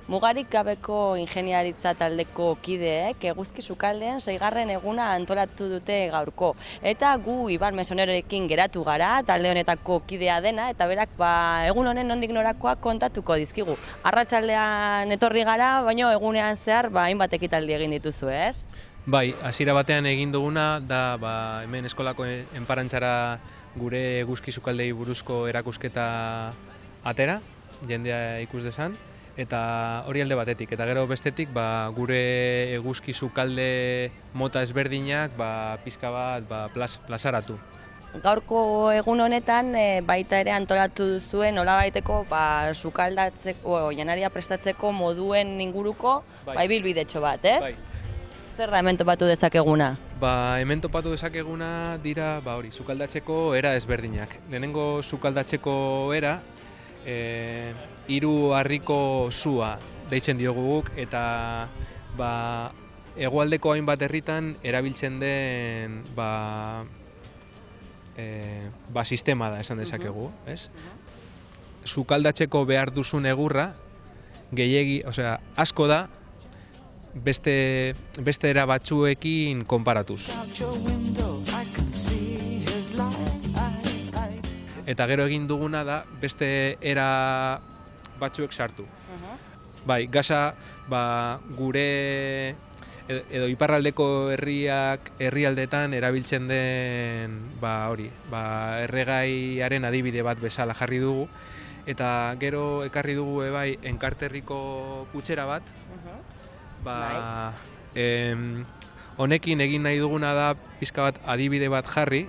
Mugarik gabeko ingeniaritza taldeko kideek eguzki sukaldean 6. eguna antolatu dute gaurko. Eta gu Iban Mesonerorekin geratu gara, talde honetako kidea dena, eta berak egun honen nondik norakoak kontatuko dizkigu. Arratsaldean etorri gara, baina egunean zehar hainbat ekitaldi egin dituzu, ez? Bai, hasiera batean egin duguna da hemen eskolako enparantzara gure eguzki sukaldei buruzko erakusketa atera, jendea ikus dezan. Eta hori alde batetik, eta gero bestetik gure eguzki sukalde mota ezberdinak pixka bat plazaratu. Gaurko egun honetan baita ere antolatu duzuen nolabaiteko sukaldatzeko, janaria prestatzeko moduen inguruko ibilbidetxo bat, ez? Bai. Zer da hemen topatu dezakeguna? Hemen topatu dezakeguna dira sukaldatzeko era ezberdinak. Lehenengo sukaldatzeko era, 3 harriko sua deitzen diogu guk, eta hegoaldeko hainbat herritan erabiltzen den sistema da esan dezakegu, ez? Sukaldatzeko behar duzun egurra gehiegi, asko da beste era batzuekin konparatuz. Eta gero egin duguna da beste era batzuek sartu. Bai, gaza gure edo iparraldeko herrialdetan erabiltzen den erregaiaren adibide bat bezala jarri dugu, eta gero ekarri dugu enkarterriko putxera bat. Honekin egin nahi duguna da pixka bat adibide bat jarri,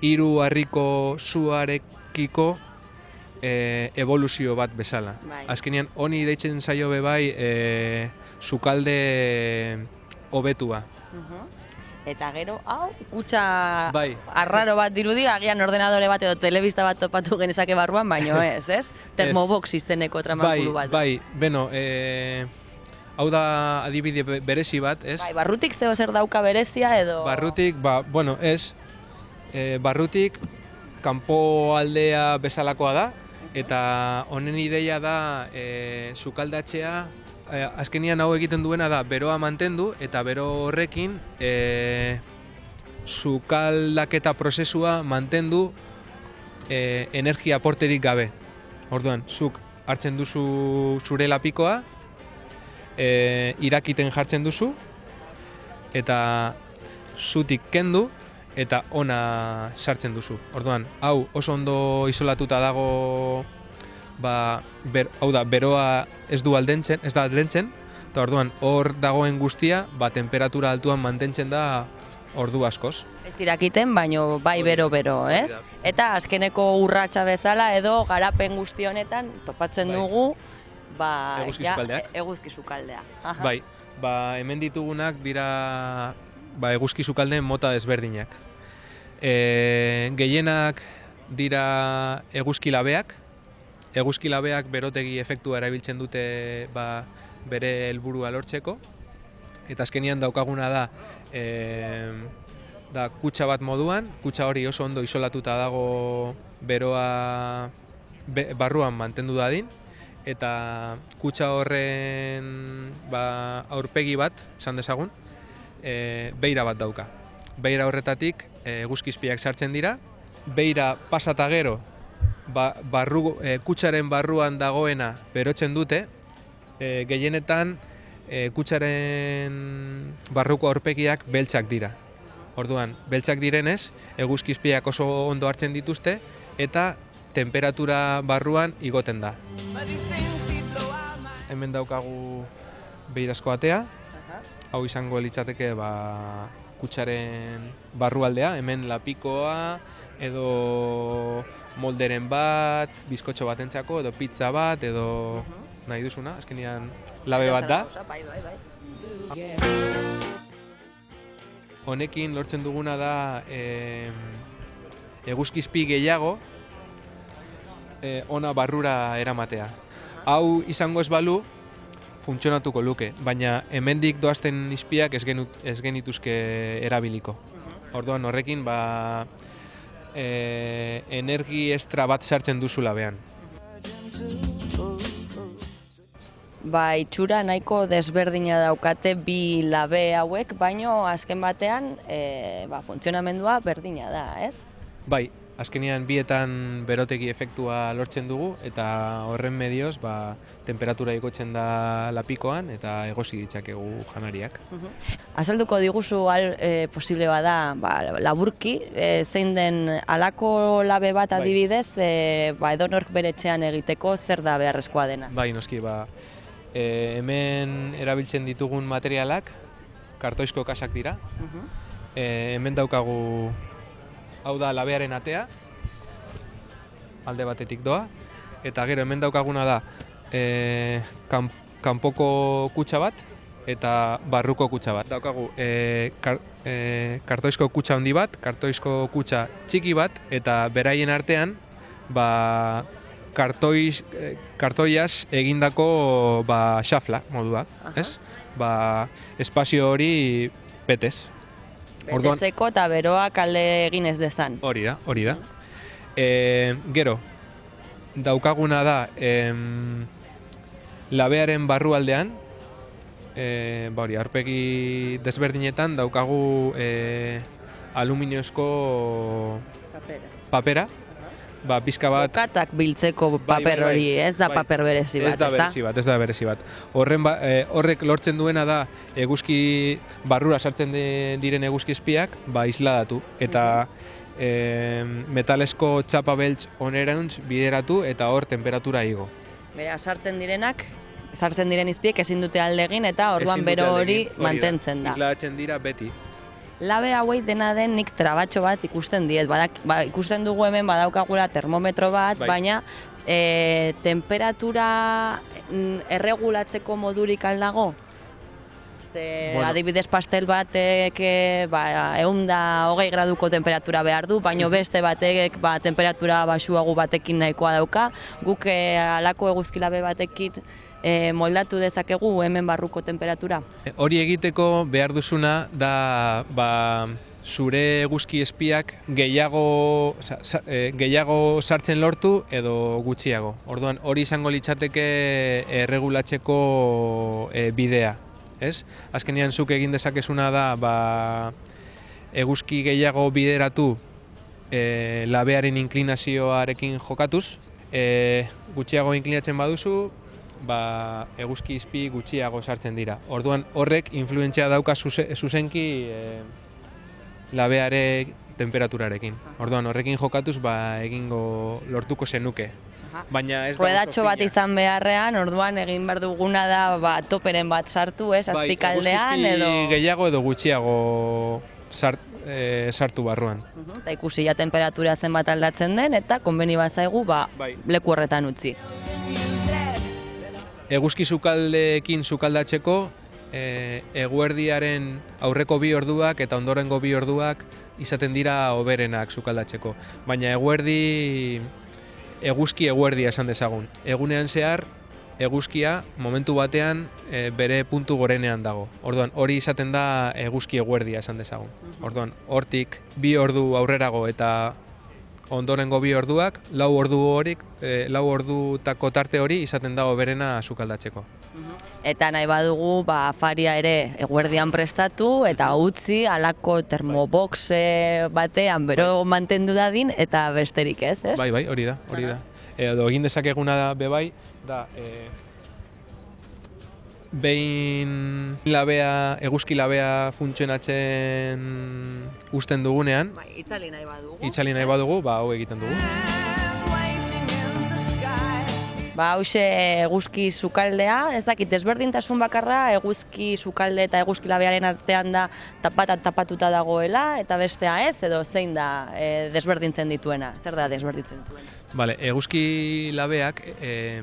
3 harriko suarekiko evoluzio bat bezala. Azkenean, honi deitzen zaio sukalde hobetua. Eta gero, hau, kutsa arraro bat dirudi, agian ordenadore bat edo telebista bat topatu genezake barruan, baino ez? Termobox izeneko tramakulu bat. Bai, beno, hau da adibide berezi bat, ez? Bai, barrutik zer dauka berezia edo? Barrutik, ez. Barrutik kanpo aldea bezalakoa da, eta honen ideia da sukaldatzea, azkenian hau egiten duena da beroa mantendu, eta bero horrekin sukaldaketa prozesua mantendu energia aporterik gabe. Orduan, zuk hartzen duzu zure lapikoa, irakiten jartzen duzu, eta zutik kendu, eta ona sartzen duzu. Orduan, hau oso ondo isolatuta dago, hau da, beroa ez da aldentzen, eta orduan, hor dagoen guztia, temperatura altuan mantentzen da ordu askoz. Ez irakiten, baino bero, ez? Eta azkeneko urratsa bezala edo garapen guzti honetan topatzen dugu eguzki sukaldea. Bai, hemen ditugunak dira eguzki sukaldeen mota ezberdinak. Gehienak dira eguzkilabeak. Eguzkilabeak berotegi efektua erabiltzen dute bere helburua lortzeko. Eta azkenian daukaguna da kutxa bat moduan, kutxa hori oso ondo isolatuta dago beroa barruan mantendu dadin, eta kutxa horren aurpegi bat, esan dezagun, beira bat dauka. Beira horretatik eguzkizpiak sartzen dira, beira pasata gero kutxaren barruan dagoena berotzen dute, gehienetan kutxaren barruko aurpegiak beltzak dira. Orduan, beltzak direnez, eguzkizpiak oso ondo hartzen dituzte eta temperatura barruan igoten da. Hemen daukagu beirazko atea, hau izango litzateke kutxaren barrualdea, hemen lapikoa edo molderen bat, bizkotxo batentzako edo pizza bat edo nahi duzuna, azkenean labe bat da. Honekin lortzen duguna da eguzkizpi gehiago ona barrura eramatea. Hau izango ez balu, funtzionatuko luke, baina hemendik doazten izpiak ez genituzke erabiliko. Orduan horrekin energi estra bat sartzen duzu labean. Ba, itxura nahiko desberdina daukate bi labe hauek, baino azken batean funtzionamendua berdina da, ez? Bai, azkenean bietan berotegi efektua lortzen dugu eta horren medioz temperatura igotzen da lapikoan eta egosi ditzakegu janariak. Azalduko diguzu posible bada laburki, zein den halako labe bat adibidez, edonork bere etxean egiteko zer da beharrezkoa dena? Bai, noski, hemen erabiltzen ditugun materialak kartoizko kasak dira. Hemen daukagu, hau da labearen atea, alde batetik doa, eta gero hemen daukaguna da kanpoko kutxa bat eta barruko kutxa bat. Daukagu kartoizko kutxa handi bat, kartoizko kutxa txiki bat, eta beraien artean kartoiaz egindako xafla moduak, ez? Espazio hori betez. Betetzeko eta beroak alde egin ez dezan. Hori da. Gero, daukaguna da labearen barrualdean, aurpegi desberdinetan daukagu aluminiozko papera. Pizka bat... Bokatak biltzeko paper hori, ez da paper berezi bat, ez da berezi bat. Horrek lortzen duena da eguzki barrura sartzen diren eguzki izpiak isladatu eta metalesko txapa beltz onerantz bideratu eta hor temperatura igo. Bera, sartzen diren izpiek ezin dute alde egin eta orduan bero hori mantentzen da. Isladatzen dira beti. Labe hauei dena den nik trabatxo bat ikusten diet. Ikusten dugu hemen badaukagula termometro bat, baina temperatura erregulatzeko modurik aldago? Adibidez pastel batek 120 graduko temperatura behar du, baina beste batek temperatura baxuago batekin nahikoa dauka. Guk halako eguzkilabe batekin moldatu dezakegu hemen barruko temperatura. Hori egiteko behar duzuna da zure eguzki espiak gehiago sartzen lortu edo gutxiago. Orduan hori izango litzateke erregulatzeko bidea. Azkenean zuk egin dezakezuna da eguzki gehiago bideratu labearen inklinazioarekin jokatuz. Gutxiago inklinatzen baduzu, eguzki izpi gutxiago sartzen dira. Orduan horrek influentzia dauka zuzenki labeare temperaturarekin. Orduan horrekin jokatuz egingo lortuko zenuke. Ruedatxo bat izan beharrean, orduan egin behar duguna da toperen bat sartu, azpikaldean edo... Eguzki gehiago edo gutxiago sartu barruan. Eta ikusi temperatura zenbat aldatzen den eta konbeni bazaigu leku horretan utzi. Eguzki sukaldeekin sukaldatzeko eguerdiaren aurreko 2 orduak eta ondorengo 2 orduak izaten dira hoberenak sukaldatzeko. Baina eguzki eguerdia esan dezagun. Egunean zehar eguzkia momentu batean bere puntu gorenean dago. Orduan hori izaten da eguzki eguerdia esan dezagun. Orduan hortik 2 ordu aurrerago eta ondorengo 2 orduak, 4 ordutako tarte hori izaten dago berena sukaldatzeko. Eta nahi badugu afaria ere eguerdian prestatu eta utzi halako termobox batean bero mantendu dadin eta besterik ez? Bai, hori da. Edo egin dezakeguna da bebai, da behin eguzki labea funtzionatzen uzten dugunean, itzali nahi badugu, hau egiten dugu. Hauxe eguzki sukaldea, ez dakit, desberdintasun bakarra eguzki sukalde eta eguzki labearen artean da tapatuta dagoela, eta bestea ez, edo zein da desberdintzen dituena, zer da desberdintzen dituena? Eguzki labeak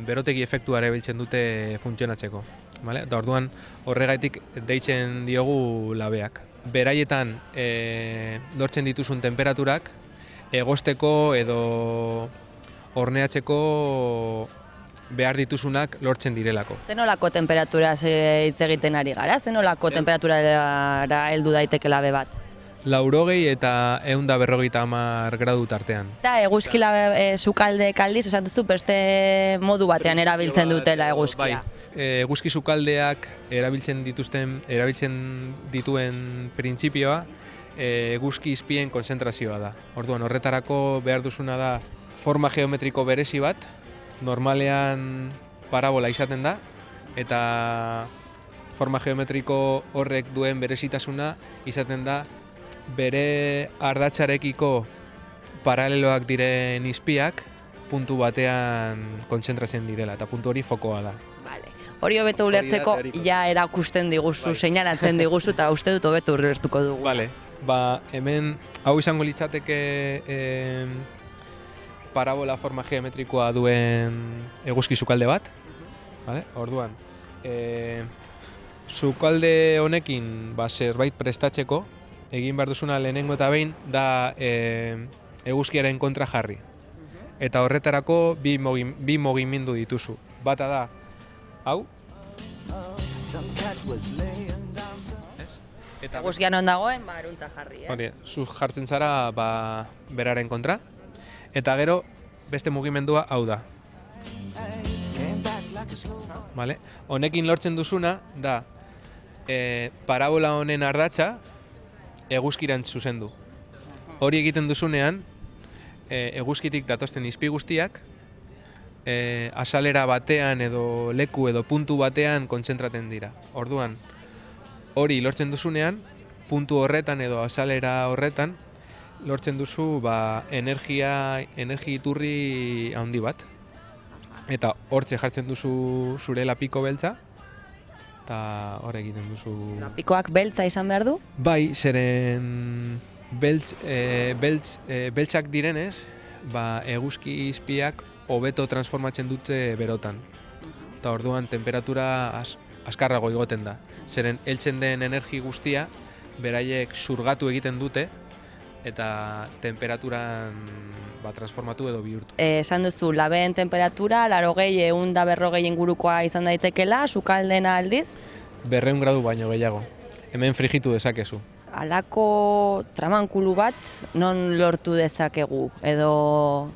berotegi efektua erabiltzen dute funtzionatzeko. Eta orduan horregaitik deitzen diogu labeak. Beraietan lortzen dituzun temperaturak egosteko edo horneatzeko behar dituzunak lortzen direlako. Zenolako temperaturaz hitz egiten ari gara? Zenolako temperaturara heldu daiteke labe bat? laurogei eta 150 gradu tartean. Eta eguzkila sukaldeek aldiz, esan duzu, beste modu batean erabiltzen dutela eguzkia. Bai, eguzki sukaldeak erabiltzen dituen printzipioa eguzki izpien konzentrazioa da. Orduan, horretarako behar duzuna da forma geometriko berezi bat, normalean parabola izaten da, eta forma geometriko horrek duen berezitasuna izaten da bere ardatzarekiko paraleloak diren izpiak puntu batean kontzentratzen direla, eta puntu hori fokoa da. Vale. Hori hobeto ulertzeko ja erakusten diguzu, seinalatzen diguzu, eta uste dut hobeto ulertuko dugu. Vale. Hemen hau izango litzateke parabola forma geometrikoa duen eguzki sukalde bat. Vale? Orduan, sukalde honekin zerbait prestatzeko, egin behar duzuna lehenengo eta behin da eguzkiaren kontra jarri. Eta horretarako bi mugimendu dituzu. Bata da, hau. Eguzkia non dagoen, arunta jarri, ez? Hori, zu jartzen zara beraren kontra. Eta gero, beste mugimendua hau da. Vale? Honekin lortzen duzuna da parabola honen ardatza eguzkirantz zuzendu. Hori egiten duzunean, eguzkitik datosten izpi guztiak azalera batean edo leku edo puntu batean kontzentraten dira. Orduan, hori lortzen duzunean, puntu horretan edo azalera horretan lortzen duzu energia iturri handi bat. Eta hortze jartzen duzu zure lapiko beltza, eta hor egiten duzu... Lapikoak beltza izan behar du? Bai, zeren beltzak direnez, eguzki izpiak hobeto transformatzen dute berotan. Eta orduan temperatura azkarrago igoten da. Zeren heltzen den energi guztia, beraiek zurgatu egiten dute, eta temperaturan transformatu edo bihurtu. Esan duzu, labeen temperatura, 80, 140 ingurukoa izan daitekela, sukaldena aldiz? 200 gradu baino gehiago. Hemen frijitu dezakezu. Halako tramankulu bat non lortu dezakegu? Edo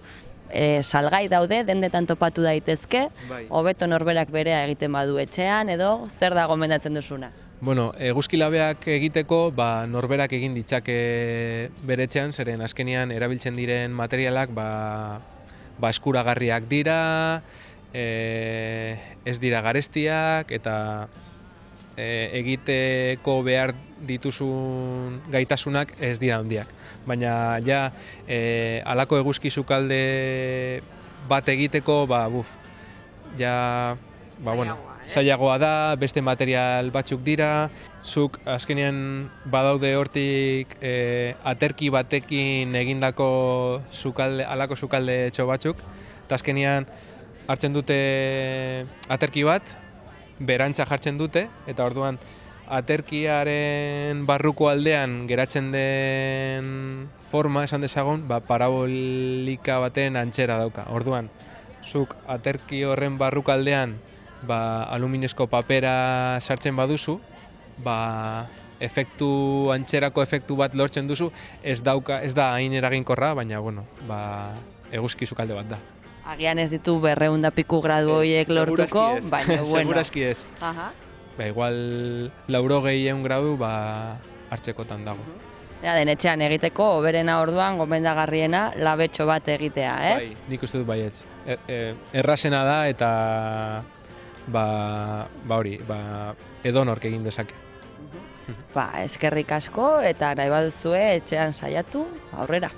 salgai daude, dendetan topatu daitezke, hobeto norberak berea egiten badu etxean, edo zer da gomendatzen duzuna? Bueno, eguzkilabeak egiteko norberak egin ditzake bere etxean, zeren azkenean erabiltzen diren materialak eskuragarriak dira, ez dira garestiak, eta egiteko behar dituzun gaitasunak ez dira handiak. Baina ja, halako eguzki sukalde bat egiteko, zailagoa da, beste material batzuk dira, zuk azkenean badaude hortik aterki batekin egindako halako sukalde etxo batzuk, eta azkenean hartzen dute aterki bat, berantza jartzen dute, eta orduan aterkiaren barruko aldean geratzen den forma, esan dezagun, parabolika baten antxera dauka. Orduan, zuk aterki horren barruko aldean aluminezko papera sartzen baduzu, antxerako efektu bat lortzen duzu, ez da hain eraginkorra, baina eguzki sukalde bat da. Agian ez ditu 200 piku gradu horiek lortuko, baina bueno. Segurazki ez. Igual 80 gradu hartzekotan dago. Denetxean egiteko, oberena orduan, gomendagarriena, labetxo bat egitea, ez? Bai, nik uste dut baietz. Errazena da eta edonork egin dezake. Eskerrik asko eta nahi baduzue etxean saiatu, aurrera.